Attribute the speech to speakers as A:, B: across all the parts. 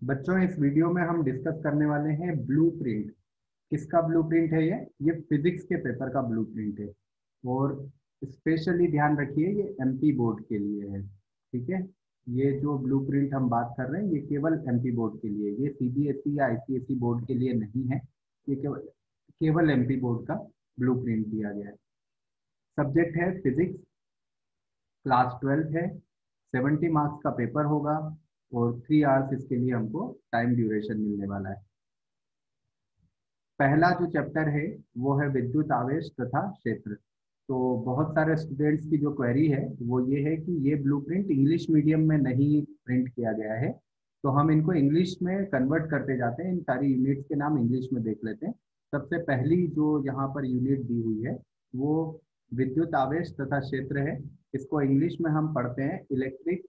A: बच्चों इस वीडियो में हम डिस्कस करने वाले हैं ब्लूप्रिंट। किसका ब्लूप्रिंट है? ये फिजिक्स के पेपर का ब्लूप्रिंट है। और स्पेशली ध्यान रखिए, ये एमपी बोर्ड के लिए है। ठीक है, ये जो ब्लूप्रिंट हम बात कर रहे हैं ये केवल एमपी बोर्ड के लिए, ये सीबीएसई या आईसीएसई बोर्ड के लिए नहीं है। ये केवल केवल एमपी बोर्ड का ब्लूप्रिंट दिया गया है। सब्जेक्ट है फिजिक्स, क्लास 12 है, 70 मार्क्स का पेपर होगा और 3 आवर्स इसके लिए हमको टाइम ड्यूरेशन मिलने वाला है। पहला जो चैप्टर है वो है विद्युत आवेश तथा क्षेत्र। तो बहुत सारे स्टूडेंट्स की जो क्वेरी है वो ये है कि ये ब्लूप्रिंट इंग्लिश मीडियम में नहीं प्रिंट किया गया है, तो हम इनको इंग्लिश में कन्वर्ट करते जाते हैं। इन सारी यूनिट्स के नाम इंग्लिश में देख लेते हैं। सबसे पहली जो यहाँ पर यूनिट दी हुई है वो विद्युत आवेश तथा क्षेत्र है। इसको इंग्लिश में हम पढ़ते हैं इलेक्ट्रिक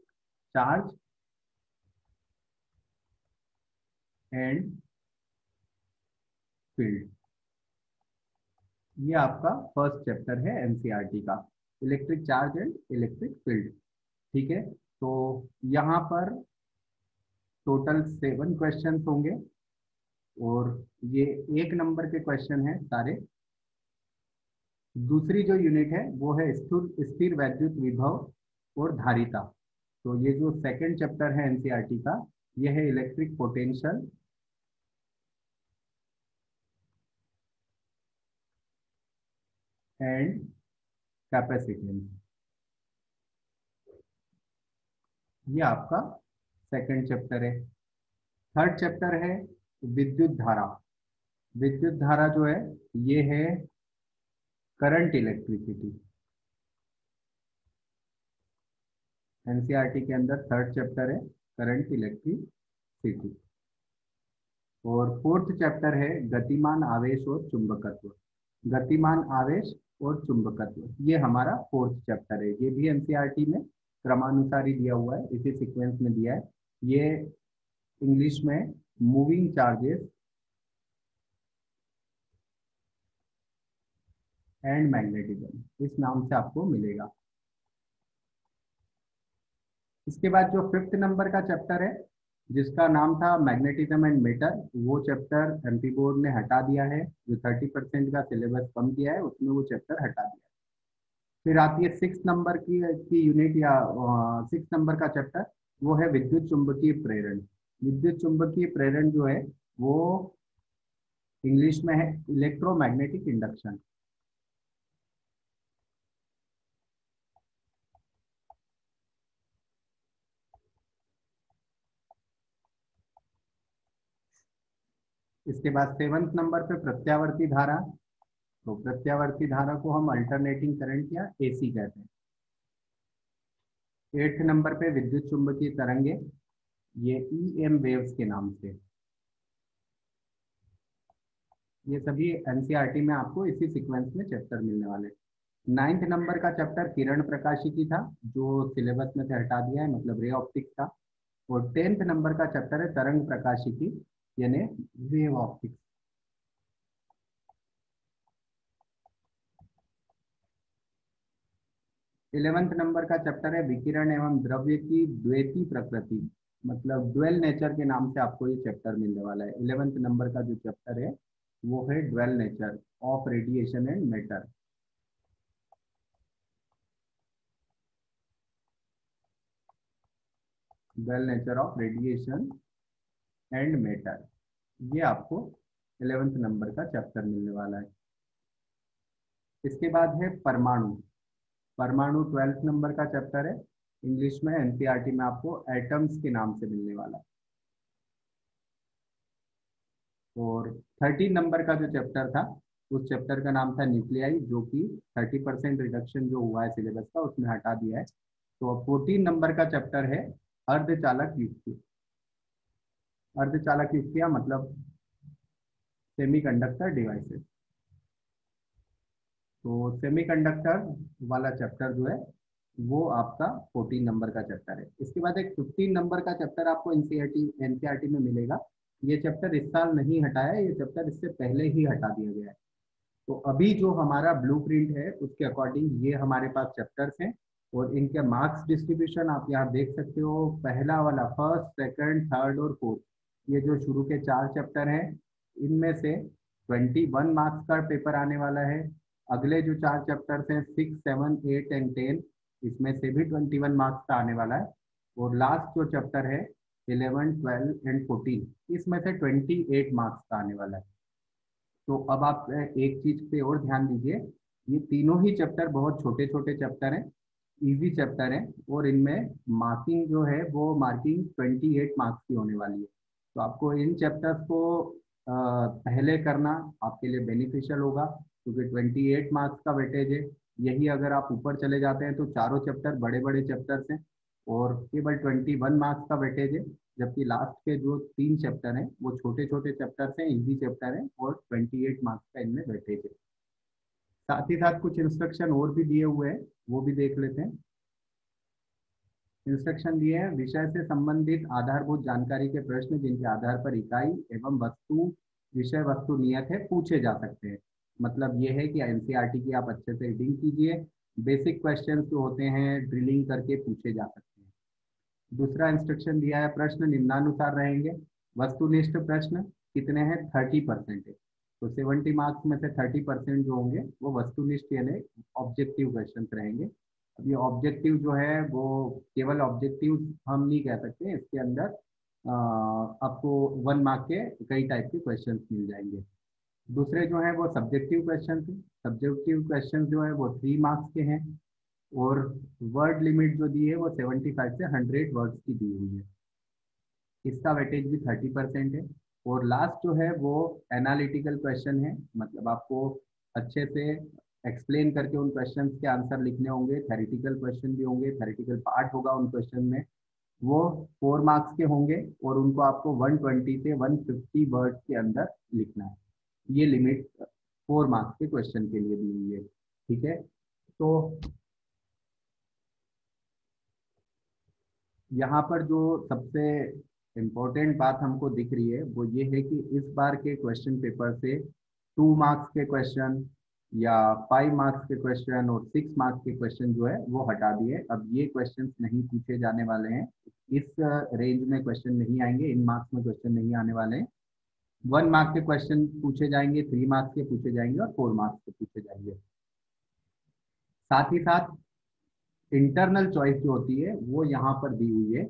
A: चार्ज एंड फील्ड। ये आपका फर्स्ट चैप्टर है एनसीईआरटी का, electric charge and electric field. ठीक है, तो यहाँ पर टोटल 7 क्वेश्चन होंगे और ये 1 नंबर के क्वेश्चन हैं सारे। दूसरी जो यूनिट है वो है स्थिर स्थिर वैद्युत विभव और धारिता। तो ये जो सेकंड चैप्टर है एनसीईआरटी का, ये है इलेक्ट्रिक पोटेंशियल एंड कैपेसिटेंस। ये आपका सेकंड चैप्टर है। थर्ड चैप्टर है विद्युत धारा। विद्युत धारा जो है ये है करंट इलेक्ट्रिसिटी। एनसीईआरटी के अंदर थर्ड चैप्टर है करंट इलेक्ट्रिसिटी। और फोर्थ चैप्टर है गतिमान आवेश और चुंबकत्व। गतिमान आवेश और चुंबकत्व ये हमारा फोर्थ चैप्टर है। ये भी एनसीईआरटी में क्रमानुसार ही दिया हुआ है, इसी सीक्वेंस में दिया है। ये इंग्लिश में मूविंग चार्जेस एंड मैग्नेटिज्म इस नाम से आपको मिलेगा। इसके बाद जो फिफ्थ नंबर का चैप्टर है जिसका नाम था मैग्नेटिज्म एंड मैटर, वो चैप्टर एमपी बोर्ड ने हटा दिया है। जो 30% का सिलेबस कम किया है उसमें वो चैप्टर हटा दिया है। फिर आती है 6 नंबर की यूनिट या 6 नंबर का चैप्टर, वो है विद्युत चुंबकीय प्रेरण। विद्युत चुंबकीय प्रेरण जो है वो इंग्लिश में है इलेक्ट्रोमैग्नेटिक इंडक्शन। इसके बाद 7th नंबर पे प्रत्यावर्ती धारा। तो प्रत्यावर्ती धारा को हम अल्टरनेटिंग करंट या एसी कहते हैं। 8th नंबर पे विद्युत चुंबकीय तरंगे, ये ईएम वेव्स के नाम से। ये सभी एनसीईआरटी में आपको इसी सीक्वेंस में चैप्टर मिलने वाले। 9th नंबर का चैप्टर किरण प्रकाशिकी था, जो सिलेबस में से हटा दिया है, मतलब रे ऑप्टिक्स था। और 10th नंबर का चैप्टर है तरंग प्रकाशिकी यानी वेव ऑप्टिक्स। 11th नंबर का चैप्टर है विकिरण एवं द्रव्य की द्वैती प्रकृति, मतलब ड्वेल नेचर के नाम से आपको ये चैप्टर मिलने वाला है। 11th नंबर का जो चैप्टर है वो है dual nature of radiation and matter. Dual nature of radiation and matter, ये आपको 11th नंबर का चैप्टर मिलने वाला है। इसके बाद है परमाणु। परमाणु 12th नंबर का चैप्टर है, इंग्लिश में एनसीईआरटी में आपको एटम्स के नाम से मिलने वाला है। और 13 नंबर का जो चैप्टर था उस चैप्टर का नाम था न्यूक्लियाई, जो कि 30% रिडक्शन जो हुआ है सिलेबस का उसमें हटा दिया है। तो 14 नंबर का चैप्टर है अर्धचालक युक्ति। अर्धचालक युक्तियां मतलब सेमीकंडक्टर डिवाइसेस। तो सेमीकंडक्टर वाला चैप्टर जो है वो आपका 14 नंबर का चैप्टर है। इसके बाद एक 15 नंबर का चैप्टर आपको एनसीईआरटी में मिलेगा। ये चैप्टर इस साल नहीं हटाया है, ये चैप्टर इससे पहले ही हटा दिया गया है। तो अभी जो हमारा ब्लूप्रिंट है उसके अकॉर्डिंग ये हमारे पास चैप्टर्स हैं और इनके मार्क्स डिस्ट्रीब्यूशन आप यहाँ देख सकते हो। पहला वाला फर्स्ट, सेकंड, थर्ड और फोर्थ, ये जो शुरू के 4 चैप्टर हैं इनमें से 21 मार्क्स का पेपर आने वाला है। अगले जो 4 चैप्टर्स हैं 6, 7, 8 एंड 10, इसमें से भी 21 मार्क्स का आने वाला है। और लास्ट जो चैप्टर है 11, 12 एंड 14, इसमें से 28 मार्क्स का आने वाला है। तो अब आप एक चीज पे और ध्यान दीजिए, ये तीनों ही चैप्टर बहुत छोटे छोटे चैप्टर हैं, इजी चैप्टर हैं, और इनमें मार्किंग जो है वो मार्किंग 28 मार्क्स की होने वाली है। तो आपको इन चैप्टर्स को पहले करना आपके लिए बेनिफिशियल होगा, क्योंकि 28 मार्क्स का वेटेज है। यही अगर आप ऊपर चले जाते हैं तो चारों चैप्टर बड़े बड़े चैप्टर्स हैं और केवल 21 मार्क्स का वेटेज है, जबकि लास्ट के जो 3 चैप्टर हैं वो छोटे छोटे चैप्टर्स हैं, इजी चैप्टर हैं, और 28 मार्क्स का इनमें वेटेज है। साथ ही साथ कुछ इंस्ट्रक्शन और भी दिए हुए हैं, वो भी देख लेते हैं। इंस्ट्रक्शन दिए हैं, विषय से संबंधित आधारभूत जानकारी के प्रश्न जिनके आधार पर इकाई एवं वस्तु विषय वस्तु नियत है पूछे जा सकते हैं। मतलब ये है कि एनसीईआरटी की आप अच्छे से रीडिंग कीजिए, बेसिक क्वेश्चंस जो होते हैं ड्रिलिंग करके पूछे जा सकते हैं। दूसरा इंस्ट्रक्शन दिया है, प्रश्न निम्नानुसार रहेंगे। वस्तुनिष्ठ प्रश्न कितने हैं? 30% है। तो 70 मार्क्स में से 30% जो होंगे वो वस्तुनिष्ठ यानी ऑब्जेक्टिव क्वेश्चन रहेंगे। अब ये ऑब्जेक्टिव जो है वो केवल ऑब्जेक्टिव हम नहीं कह सकते, इसके अंदर आपको 1 मार्क के कई टाइप के क्वेश्चन मिल जाएंगे। दूसरे जो है वो सब्जेक्टिव क्वेश्चन थे। सब्जेक्टिव क्वेश्चन जो है वो 3 मार्क्स के हैं, और वर्ड लिमिट जो दी है वो 75 से 100 वर्ड्स की दी हुई है। इसका वेटेज भी 30% है। और लास्ट जो है वो एनालिटिकल क्वेश्चन है, मतलब आपको अच्छे से एक्सप्लेन करके उन क्वेश्चंस के आंसर लिखने होंगे। थेरेटिकल क्वेश्चन भी होंगे, थेरेटिकल पार्ट होगा उन क्वेश्चन में, वो 4 मार्क्स के होंगे, और उनको आपको 120 से 150 वर्ड्स के अंदर लिखना है। ये लिमिट 4 मार्क्स के क्वेश्चन के लिए दी हुई है। ठीक है, तो यहाँ पर जो सबसे इम्पोर्टेंट बात हमको दिख रही है वो ये है कि इस बार के क्वेश्चन पेपर से 2 मार्क्स के क्वेश्चन या 5 मार्क्स के क्वेश्चन और 6 मार्क्स के क्वेश्चन जो है वो हटा दिए। अब ये क्वेश्चन नहीं पूछे जाने वाले हैं, इस रेंज में क्वेश्चन नहीं आएंगे, इन मार्क्स में क्वेश्चन नहीं आने वाले हैं। 1 मार्क के क्वेश्चन पूछे जाएंगे, 3 मार्क्स के पूछे जाएंगे और 4 मार्क्स के पूछे जाएंगे। साथ ही साथ इंटरनल चॉइस जो होती है वो यहाँ पर दी हुई है।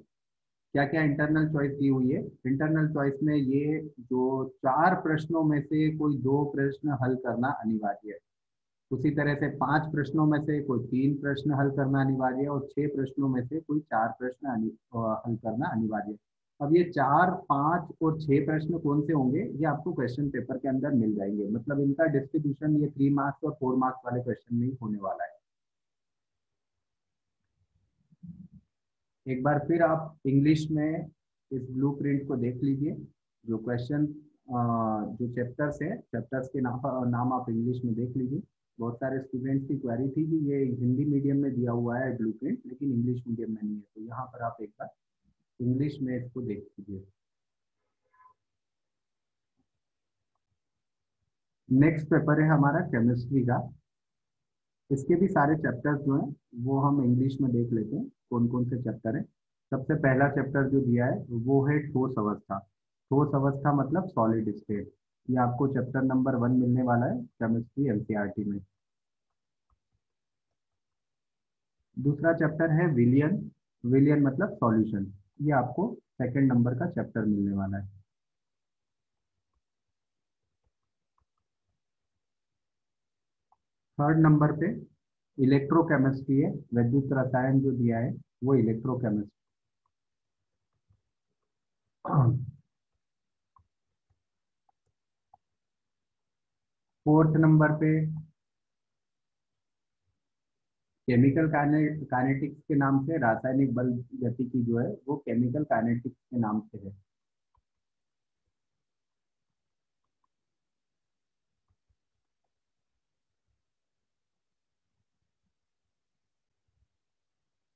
A: क्या क्या इंटरनल चॉइस दी हुई है? इंटरनल चॉइस में ये जो 4 प्रश्नों में से कोई 2 प्रश्न हल करना अनिवार्य है, उसी तरह से 5 प्रश्नों में से कोई 3 प्रश्न हल करना अनिवार्य है, और 6 प्रश्नों में से कोई 4 प्रश्न हल करना अनिवार्य है। अब ये 4, 5 और 6 प्रश्न कौन से होंगे ये आपको क्वेश्चन पेपर के अंदर मिल जाएंगे। मतलब इनका डिस्ट्रीब्यूशन ये 3 मार्क्स और 4 मार्क्स वाले क्वेश्चन में ही होने वाला है। एक बार फिर आप इंग्लिश में इस ब्लूप्रिंट को देख लीजिए। जो क्वेश्चन जो चैप्टर्स है, चैप्टर्स के नाम आप इंग्लिश में देख लीजिए। बहुत सारे स्टूडेंट्स की क्वेरी थी कि ये हिंदी मीडियम में दिया हुआ है ब्लूप्रिंट, लेकिन इंग्लिश मीडियम में नहीं है, तो यहाँ पर आप एक बार इंग्लिश में इसको देख लीजिए। नेक्स्ट पेपर है हमारा केमिस्ट्री का। इसके भी सारे चैप्टर्स जो हैं वो हम इंग्लिश में देख लेते हैं, कौन कौन से चैप्टर हैं। सबसे पहला चैप्टर जो दिया है वो है ठोस अवस्था। ठोस अवस्था मतलब सॉलिड स्टेट। ये आपको चैप्टर नंबर 1 मिलने वाला है केमिस्ट्री एनसीईआरटी में। दूसरा चैप्टर है विलियन। विलियन मतलब सॉल्यूशन। ये आपको सेकंड नंबर का चैप्टर मिलने वाला है। थर्ड नंबर पे इलेक्ट्रोकेमिस्ट्री है, वैद्युत रसायन जो दिया है वो इलेक्ट्रोकेमिस्ट्री। फोर्थ नंबर पे केमिकल काइनेटिक्स के नाम से, रासायनिक बल गतिकी जो है वो केमिकल काइनेटिक्स के नाम से है।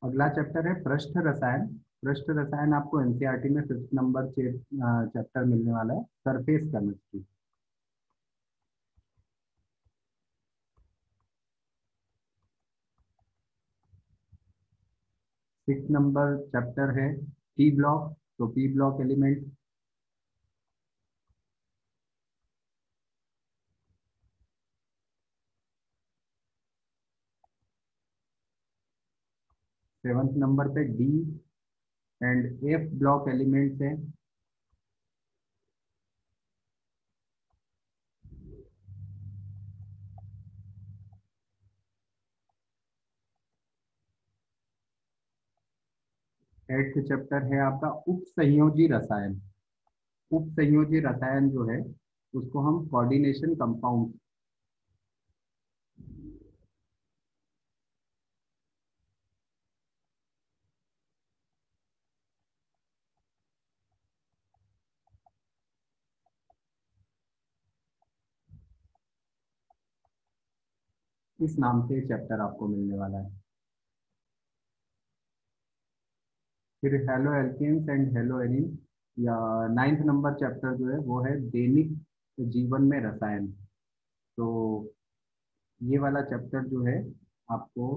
A: अगला चैप्टर है पृष्ठ रसायन। पृष्ठ रसायन आपको एनसीईआरटी में 5th नंबर चैप्टर मिलने वाला है, सरफेस केमिस्ट्री। 6th नंबर चैप्टर है पी ब्लॉक। तो पी ब्लॉक एलिमेंट। 7th नंबर पे D and F block elements हैं। एट्थ चैप्टर है आपका उप संयोजी रसायन। उप संयोजी रसायन जो है उसको हम कोऑर्डिनेशन कंपाउंड। इस नाम से चैप्टर आपको मिलने वाला है। फिर haloalkanes and haloarenes, या 9th नंबर चैप्टर जो है वो है दैनिक जीवन में रसायन। तो ये वाला चैप्टर जो है आपको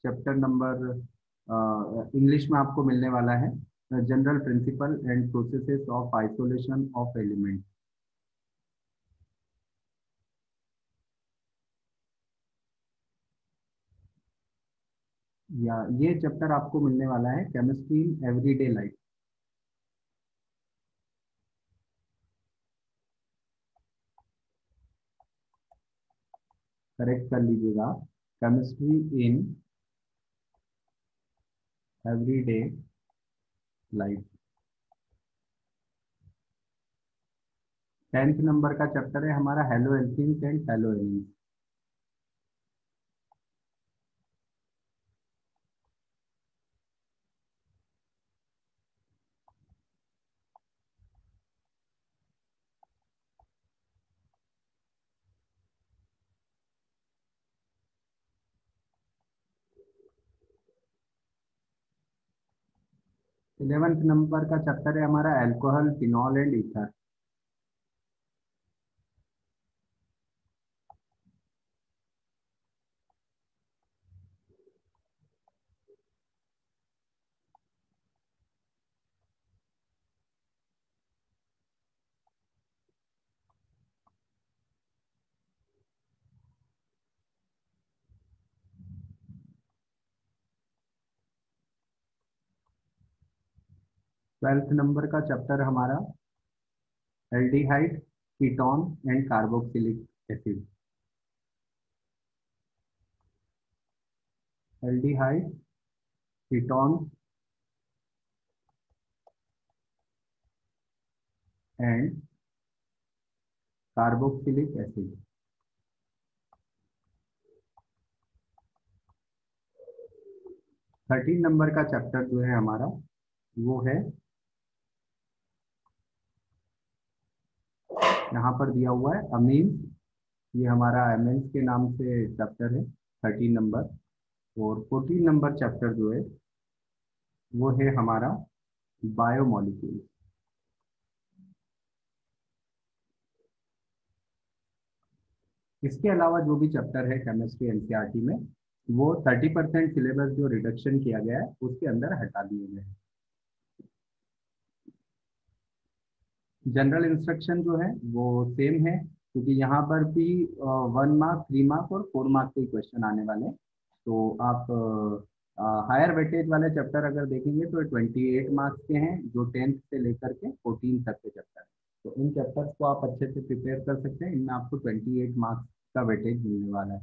A: चैप्टर नंबर इंग्लिश में आपको मिलने वाला है, general principle and processes of isolation of element. या ये चैप्टर आपको मिलने वाला है chemistry in everyday life. Correct कर लीजिएगा, chemistry in everyday life. 10th नंबर का चैप्टर है हमारा haloalkanes and haloarenes. Eleventh नंबर का चैप्टर है हमारा alcohol phenol and ether. Twelfth नंबर का चैप्टर हमारा aldehyde ketone and carboxylic acid. Aldehyde ketone and carboxylic acid. 13 नंबर का चैप्टर जो है हमारा वो है, यहाँ पर दिया हुआ है अमीन। ये हमारा एमिन्स के नाम से चैप्टर है 13 नंबर। और 14 नंबर चैप्टर जो है वो है हमारा बायोमोलिक्यूल। इसके अलावा जो भी चैप्टर है केमिस्ट्री एनसीईआरटी में, वो 30% सिलेबस जो रिडक्शन किया गया है उसके अंदर हटा दिए गए हैं। जनरल इंस्ट्रक्शन जो है वो सेम है, क्योंकि यहाँ पर भी 1 मार्क, 3 मार्क और 4 मार्क के क्वेश्चन आने वाले हैं। तो आप हायर वेटेज वाले चैप्टर अगर देखेंगे तो 28 मार्क्स के हैं, जो 10th से लेकर के 14 तक के चैप्टर। तो इन चैप्टर्स को आप अच्छे से प्रिपेयर कर सकते हैं, इनमें आपको 28 मार्क्स का वेटेज मिलने वाला है।